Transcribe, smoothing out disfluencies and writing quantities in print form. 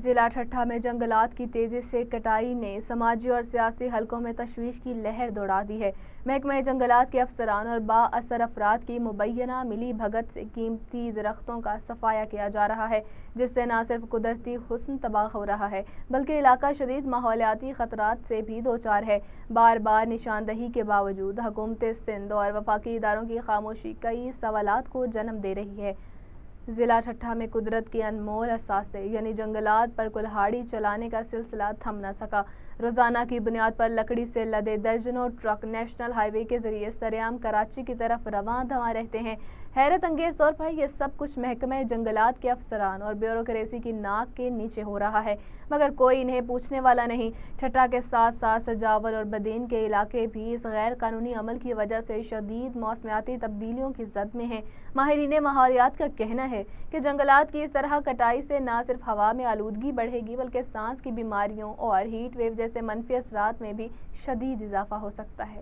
ضلع ٹھٹھہ میں جنگلات کی تیزی سے کٹائی نے سماجی اور سیاسی حلقوں میں تشویش کی لہر دوڑا دی ہے۔ محکمہ جنگلات کے افسران اور بااثر افراد کی مبینہ ملی بھگت سے قیمتی درختوں کا صفایا کیا جا رہا ہے، جس سے نہ صرف قدرتی حسن تباہ ہو رہا ہے بلکہ علاقہ شدید ماحولیاتی خطرات سے بھی دوچار ہے۔ بار بار نشاندہی کے باوجود حکومت سندھ اور وفاقی اداروں کی خاموشی کئی سوالات کو جنم دے رہی ہے۔ ضلع ٹھٹھہ میں قدرت کے انمول اثاثے یعنی جنگلات پر کلہاڑی چلانے کا سلسلہ تھم نہ سکا۔ روزانہ کی بنیاد پر لکڑی سے لدے درجنوں ٹرک نیشنل ہائی وے کے ذریعے سرعام کراچی کی طرف رواں دواں رہتے ہیں۔ حیرت انگیز طور پر یہ سب کچھ محکمہ جنگلات کے افسران اور بیوروکریسی کی ناک کے نیچے ہو رہا ہے، مگر کوئی انہیں پوچھنے والا نہیں۔ ٹھٹھہ کے ساتھ ساتھ سجاول اور بدین کے علاقے بھی اس غیر قانونی عمل کی وجہ سے شدید موسمیاتی تبدیلیوں کی زد میں ہیں۔ ماہرین ماحولیات کا کہنا ہے کہ جنگلات کی اس طرح کٹائی سے نہ صرف ہوا میں آلودگی بڑھے گی بلکہ سانس کی بیماریوں اور ہیٹ ویو جیسے منفی اثرات میں بھی شدید اضافہ ہو سکتا ہے۔